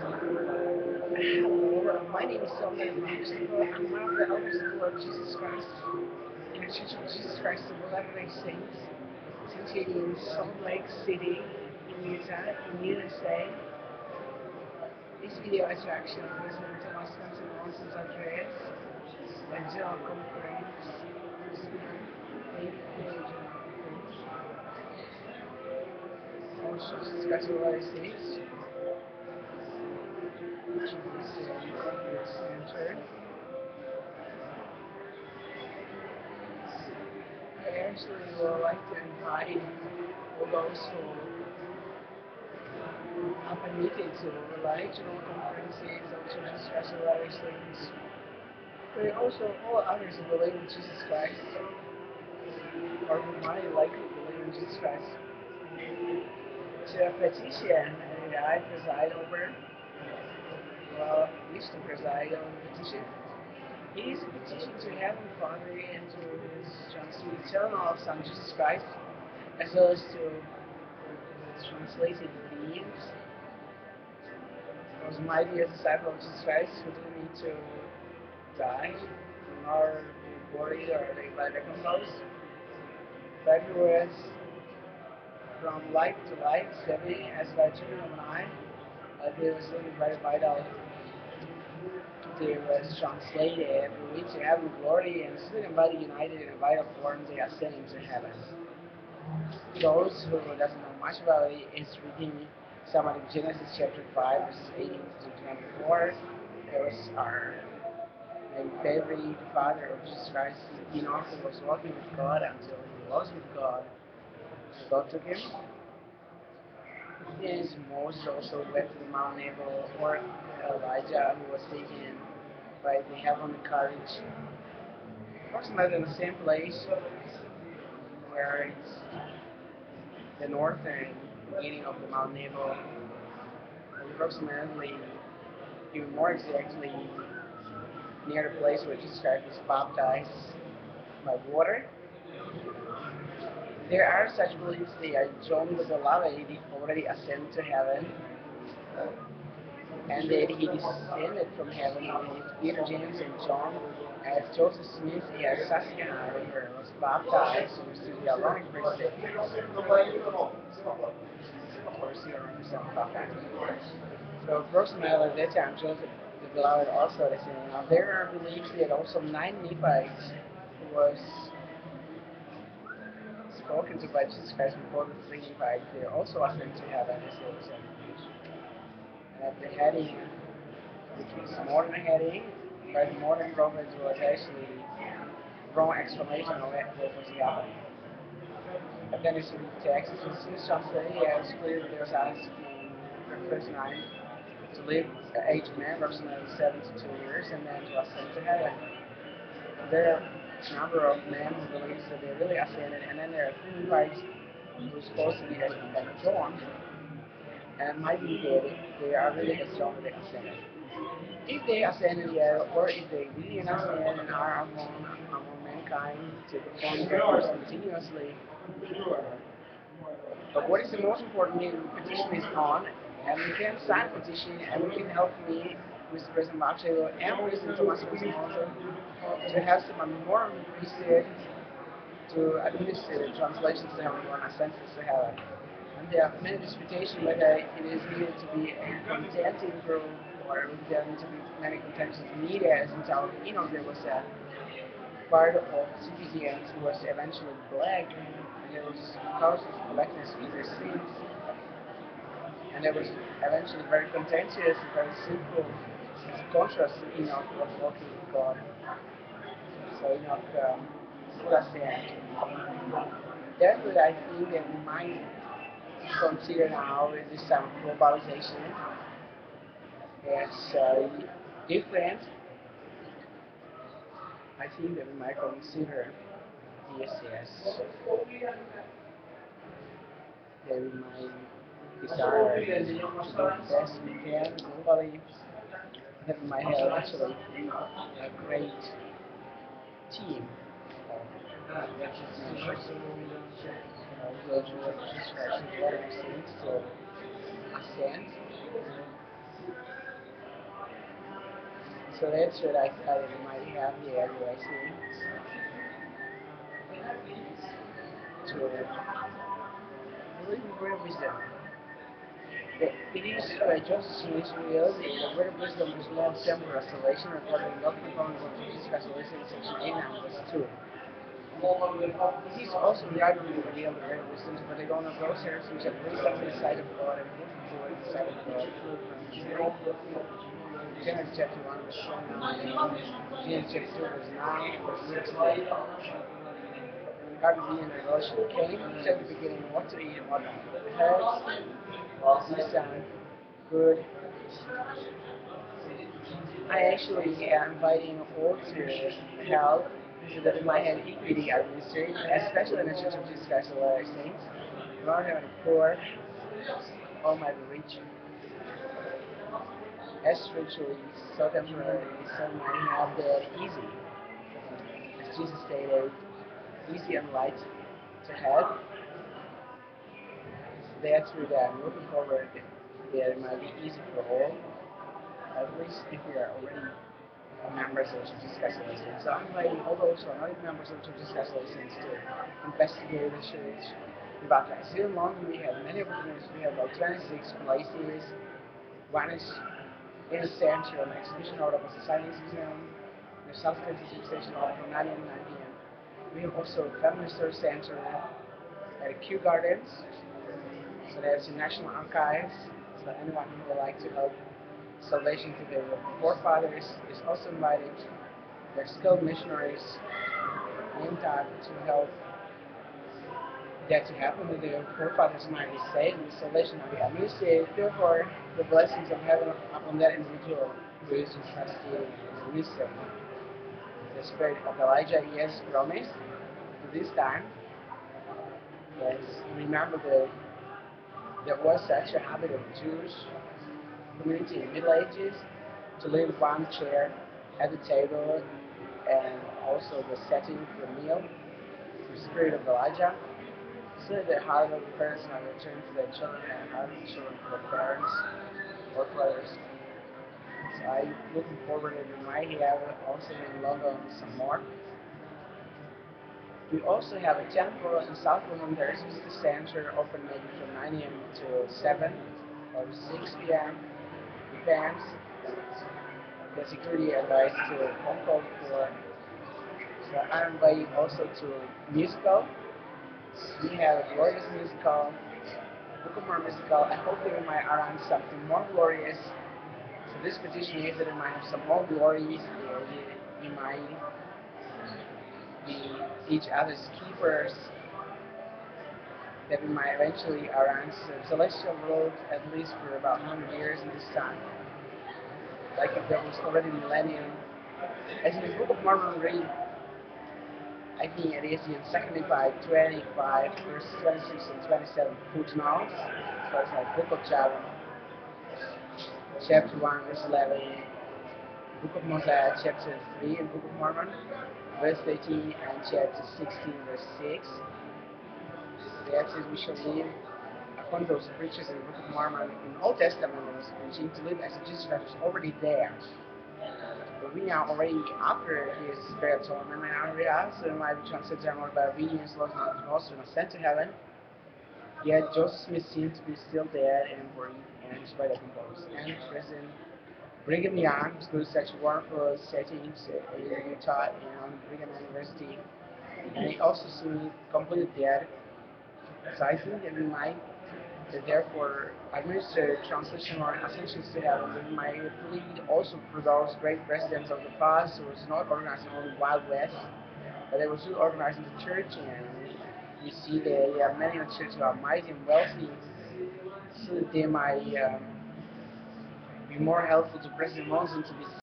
Hello, my name is Elder Baksay Ivo. I'm one of the elders of the Lord Jesus Christ in the Church of Jesus Christ of Latter-day Saints, situated in Salt Lake City, in Utah, in USA. This video is a reaction of listening to my sons and Moses Andreas, a general conference, David General Conference, on Jesus Christ of Latter-day Saints, which is the conference center. I actually would like to invite all those who are permitted to regional conferences or churches specialized things, but also all others who believe in Jesus Christ or who might likely believe in Jesus Christ. To a petition that I preside over, well, used to preside over the petition. It is a petition to Heavenly Father and to His sweet eternal Son Jesus Christ, as well as to translated beings, those mighty disciples of Jesus Christ who do need to die, nor be buried or they decompose, but who was from life to life, steady as by turning of an eye, they was living very vital. They was translated, reached heaven glory, and still in body united in a vital form, they ascend into heaven. Those who doesn't know much about it is reading someone in Genesis chapter 5, verses 18 to 24. There was our maybe favorite father of Jesus Christ, Enoch, who was walking with God until he was with God. God took him. And Moses also went to the Mount Nebo, or Elijah, who was taken by the heavenly courage. Approximately in the same place where it's the northern beginning of the Mount Nebo, approximately, even more exactly, near the place where Jesus Christ was baptized by water. There are such beliefs that John the Beloved already ascended to heaven, and that he descended from heaven with Peter, James, and John, as Joseph Smith as Susquehanna River was baptized to receive the Aaronic priesthood. Of course, you don't understand baptized. So approximately at that time, Joseph the Beloved also descended. Now there are beliefs that also 9 Nephites who was spoken to by Jesus Christ before the 3 Nephites, they also ascended to heaven as they was and at the heading, which was more than a heading, but the modern prophets was actually wrong explanation of what was happening. And then it's in text, it's in translated as clear that there's asked in verse 9 to live age of man, approximately 72 years, and then to ascend to heaven. There are a number of men who believe that they really ascended, and then there are 3 Levites who are supposed to be as John, and it might be that they are really as John that they ascended. If they ascended yet, or if they really ascend and are among mankind to perform miracles continuously, but what is the most important thing? The petition is on, and we can sign a petition, and we can help me with President Baksay Ivo and President Thomas Mosiah to have some more priesthood to administer the translations to everyone and census to heaven. And there are many disputations whether it is needed to be a contending group or if there need to be many contentions needed, as in our Enoch there was a part of civilians who was eventually black, and there was cause of blackness in their sins. And it was eventually very contentious and very simple as a contrast to Enoch was walking with God. So Enoch would ascend. That's what I think that we might consider now in this time of globalization as different. I think that we might consider this as that we might desire to do the best we can globally, that we might have actually a great team of members, those who are just to ascend So that's what I thought it might have the area to really great wisdom. It is just in Israel, the word of wisdom is long temporal restoration, according to Doctrine and Covenants of Jesus Restoration, section 8 and verse 2. It is also the argument of the word of wisdom, but they don't know those areas which have wisdom in the sight of God and looking for in the sight of God. Genesis chapter 1, verse 29, Genesis chapter 2, verse 9, verse 16. God being in the revelation came, said at the beginning what to eat and what not. Herbs, seed, good. I actually am inviting all to help so that we might have equity at ministry, especially in the Church of Jesus Christ of Latter-day Saints. We are having a poor, all might be rich, as spiritually, so temporary, so might have that easy. As Jesus stated, easy and light to have. That's where I'm looking forward that it might be easy for all, at least if we are already members of the Church of Jesus Christ. So I'm inviting all those who are not even members of the Church of Jesus Christ to investigate the church. In Baksay. Here in London we have many opportunities. We have about 26 places. One is in the center of an exhibition hall of a society museum. The South Country Station hall from 9 a.m. to 9 p.m. We have also a family research center at the Kew Gardens. So there's the National Archives. So anyone who would like to help salvation to their forefathers is also invited. There's skilled missionaries named out to help that to happen to their forefathers might be saved and salvation might be administered. Therefore, the blessings of heaven upon that individual who is entrusted and received. The spirit of Elijah he has promised to this time. Yes, remember that there was such a habit of Jewish community in the Middle Ages to leave one chair at the table and also the setting for the meal. The spirit of Elijah. So the heart of the parents might return to their children and the heart of the children to their parents or brothers. So I'm looking forward that we might have also in London some more. We also have a temple in South London. There's a visitor center open maybe from 9 a.m. to 7 or 6 p.m. Depends. The security advice to phone call for. So I'm inviting also to musical. We have a glorious musical, Book of Mormon musical. I hope that we might arrange something more glorious. So this petition is that we might have some more glories. We might be each other's keepers. That we might eventually arrange a celestial world at least for about 100 years in this time. Like if there was already millennium. As in the Book of Mormon read, I think it is in 2nd Nephi 25, verses 26 and 27 footnotes. So it's like Book of chapter 1, verse 11, Book of Mosiah, chapter 3, and Book of Mormon, verse 13, and chapter 16, verse 6. That says we shall live upon those preachers in the Book of Mormon. In the Old Testament, there was preaching to live as Jesus Christ was already there. But we are already after his spiritual memory area, so we might be transcended more by obedience, lost not also not sent to heaven. Yet Joseph Smith seemed to be still dead and worried, and in spite of him both and prison. Brigham Young, who's doing such wonderful settings in Utah and Brigham University, and he also seemed completely dead. So I think that we might therefore administer transition or ascensions to heaven. We might plead also for those great presidents of the past who was not organizing only Wild West, but they were still organizing the church, and we see that many of the churches are mighty and wealthy, so that they might be more helpful to President Monson to be